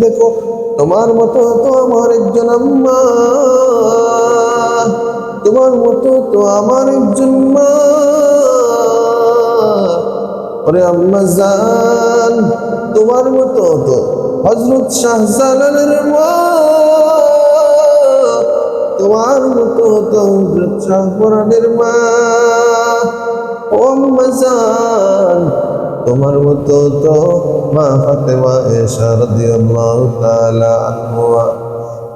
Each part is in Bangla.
দেখো তোমার মতো তো আমার একজন আম্মা, তোমার মতো তো আমার একজন মা। ওরে আম্মা জান, তোমার মতো তো হযরত শাহজালালের মা, তোমার মতো তো হযরত শাহপরানের মা। ও আম্মা জান, তোমার মতো তো মা ফাতেমা আয়েশা রাদিয়াল্লাহু তাআলা আনহা,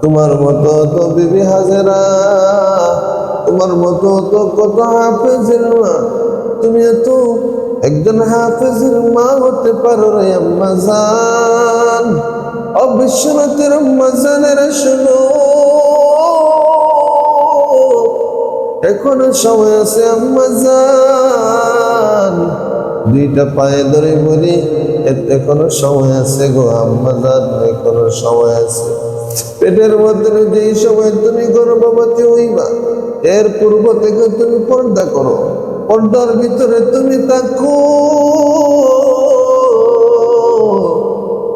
তোমার মতো তো বিবি হাজেরা, তোমার মতো তো কত হাফেজের মা। তুমি তো একজন হাফেজের মা হতে পারো রে আম্মা জান। অবিশ্বনাথের আম্মা জানেরা শোনো, এখনো সময় আছে আম্মা জান। দুইটা পায়ে ধরে বলি এখনো সময় আছে গো আম্মা জান, এখনো সময় আছে। পেটের মধ্যে যেই সময় তুমি গর্ভবতী হইবা, এর পূর্ব থেকে তুমি পর্দা করো, পর্দার ভিতরে তুমি থাকো।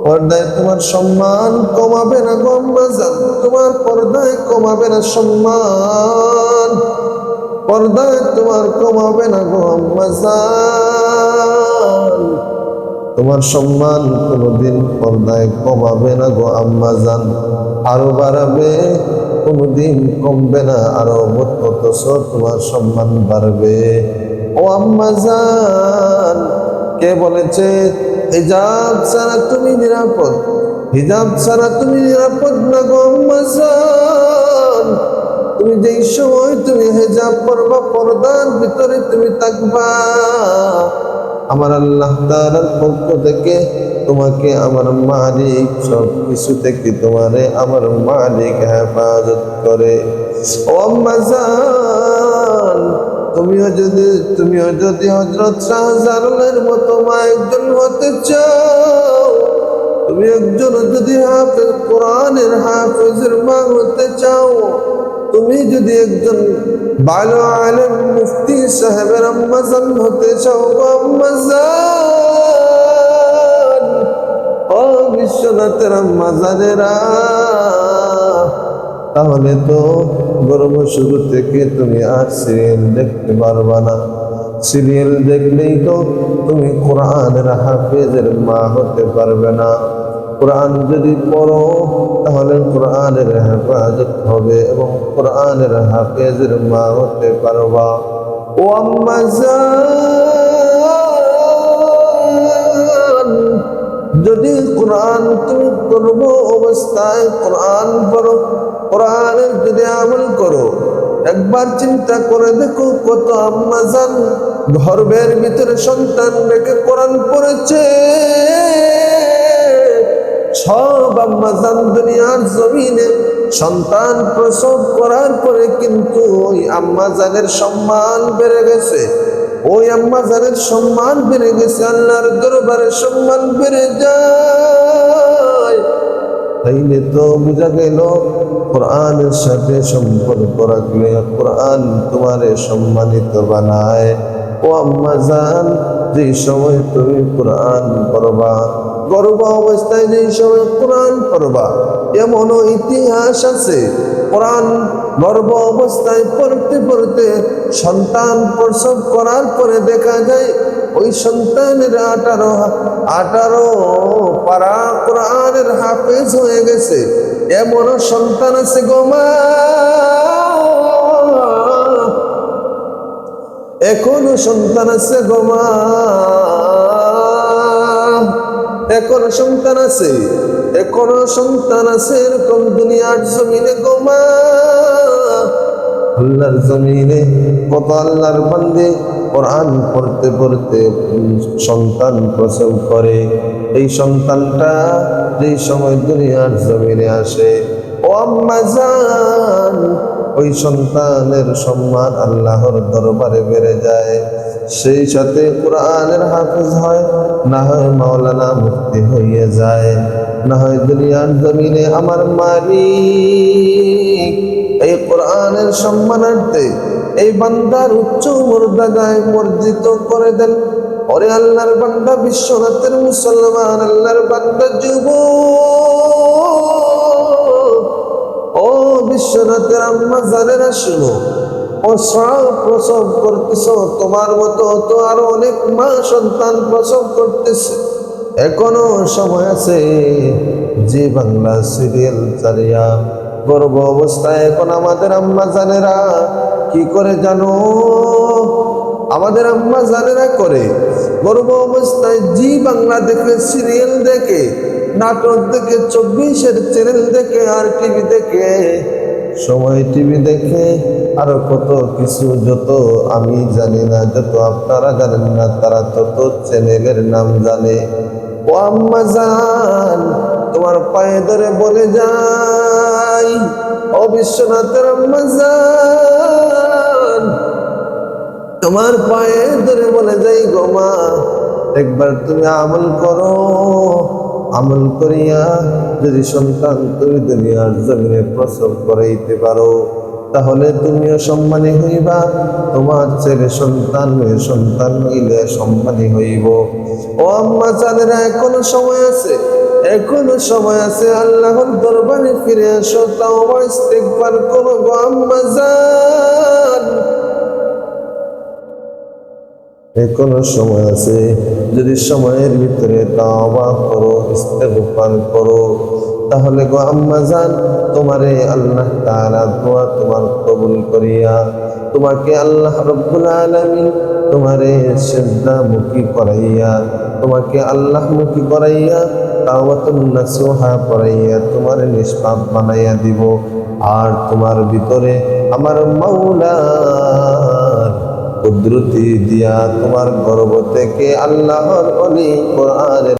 পর্দায় তোমার সম্মান কমাবে না গো আম্মা জান, তোমার পর্দায় কমাবে না সম্মান, পর্দায় তোমার কমাবে না গো আম্মা জান, তোমার সম্মান কোনোদিন পর্দায় কমাবে না গো আম্মা জান, আরো বাড়াবে, কোনোদিন কমবে না, আরো অতঃ তোমার সম্মান বাড়বে। ও আম্মা জান, কে বলেছে হিজাব ছাড়া তুমি নিরাপদ? হিজাব ছাড়া তুমি নিরাপদ না গো আম্মা জান। তুমি যেই সময় তুমি হিজাব পরবা, পর্দার ভিতরে তুমি থাকবা, আমার আল্লাহ তাআলার পক্ষ থেকে তোমাকে আমার মালিক সব কিছু থেকে তোমারে আমার মালিক হেফাজত করে। ও আম্মা জান, তুমিও যদি হযরত শাহজালালের মতো মা একজন হতে চাও, তুমি একজন যদি হাফেজ, কোরআনের হাফেজের মা হতে চাও, তুমি যদি একজন ভালো আলেম মুফতি সাহেবের আম্মা জান হতে চাও আম্মা জান, ও বিশ্বনাথের আম্মা জানেরা, তাহলে তো গর্ভ শুরু থেকে তুমি আর সিরিয়াল দেখতে পারবা না। সিরিয়াল দেখলেই তো তুমি কোরআনের হাফেজের মা হতে পারবে না। কোরআন যদি পড়ো তাহলে কোরআনের হেফাজত হবে এবং কোরআনের হাফেজের মা হতে পারবা। ও আম্মা জান, যদি কোরআন তুমি পড়ব অবস্থায় কোরআন পড়ো, কোরআনের যদি আমল করো, একবার চিন্তা করে দেখো কত আম্মা জান গর্ভের ভিতরে সন্তান রেখে কোরআন পড়েছে। সব আম্মা জান দুনিয়ার জমিনে সন্তান প্রসব করার পরে কিন্তু ওই আম্মা জানের সম্মান বেড়ে গেছে, ওই আম্মা জানের সম্মান বেড়ে গেছে, আল্লাহর দরবারে সম্মান বেড়ে যায়। তাইলে তো বোঝা গেল কোরআনের সাথে সম্পর্ক রাখলে কোরআন তোমারে সম্মানিত বানায়। ও আম্মা জান, যে সময় তুমি কোরআন পড়বা, গর্ভ অবস্থায় যে সময় কোরআন পড়বা, এমনও ইতিহাস আছে কোরআন গর্ভ অবস্থায় পড়তে পড়তে সন্তান প্রসব করার পরে দেখা যায় ওই সন্তানের 18 পারা কোরআনের হাফেজ হয়ে গেছে। এমনও সন্তান আছে গো মা, এখনো সন্তান আছে গো মা, এখনো সন্তান আছে, এখনো সন্তান আছে এরকম দুনিয়ার জমিনে গো মা। আল্লাহর জমিনে কত আল্লাহর বান্দে কোরআন পড়তে পড়তে সন্তান প্রসব করে। এই সন্তানটা যেই সময় দুনিয়ার জমিনে আসে, ও আম্মা জান, ওই সন্তানের সম্মান আল্লাহর দরবারে বেড়ে যায়। সেই সাথে কোরআনের হাফেজ হয়, না হয় মাওলানা মুফতি হয়ে যায়, না হয় দুনিয়ার জমিনে আমার মালিক এই কোরআনের সম্মানার্থে এই বান্দার উচ্চ মর্যাদায় মর্জিত করে দেন। ওরে আল্লাহর বান্দা, বিশ্বনাথের মুসলমান, আল্লাহর বান্দা যুবক, বিশ্বনাথের আম্মা জানেরা শুনো, প্রসব করতেছ, তোমার মতো তো আরো অনেক মা সন্তান প্রসব করতেছে। এখনো সময় আছে। যে বাংলা সিরিয়াল চালিয়া গর্ভ অবস্থায় এখন আমাদের আম্মা জানেরা কি করে জানো? আমাদের আম্মা জানেরা করে গর্ভ অবস্থায় জি বাংলা দেখে, সিরিয়াল দেখে, নাটক দেখে, 24-এর চ্যানেল দেখে, আর টিভি দেখে, সময় টিভি দেখে, আরো কত কিছু, যত আমি জানি না, যত আপনারা জানেন না, তারা তত চ্যানেলের নাম জানে। ও আম্মা জান, তোমার পায়ে ধরে বলে যাই, ও বিশ্বনাথের আম্মা জান, তোমার পায়ে ধরে বলে যাই গো মা, একবার তুমি আমল করো। আমল করিয়া যদি সন্তান তুমি দুনিয়ার জমিনে প্রসব করাইতে পারো, তাহলে তুমিও সম্মানী হইবা, তোমার ছেলে সন্তান মেয়ে সন্তান হইলে সম্মানী হইব। ও আম্মা জানেরা, এখনো সময় আছে, এখনো সময় আছে। আল্লাহর দরবারে ফিরে আসো, তাওবা ইস্তিগফার করো গো আম্মা জান, এখনো সময় আছে। যদি সময়ের ভিতরে তাওবা করো, ইস্তিগফার করো, তাহলে গো আম্মা জান, তোমারে আল্লাহ তাআলা দোয়া তোমার কবুল করিয়া, তোমাকে আল্লাহ রব্বুল আলামিন তোমারে সিজদা মুখী করাইয়া, তোমাকে আল্লাহ মুখী করাইয়া, তাওবাতুন নাসুহা করাইয়া তোমারে নিষ্পাপ বানাইয়া দিব। আর তোমার ভিতরে আমার মাওলার কুদরতি দিয়া তোমার গর্ভ থেকে আল্লাহর ওলি কোরআনের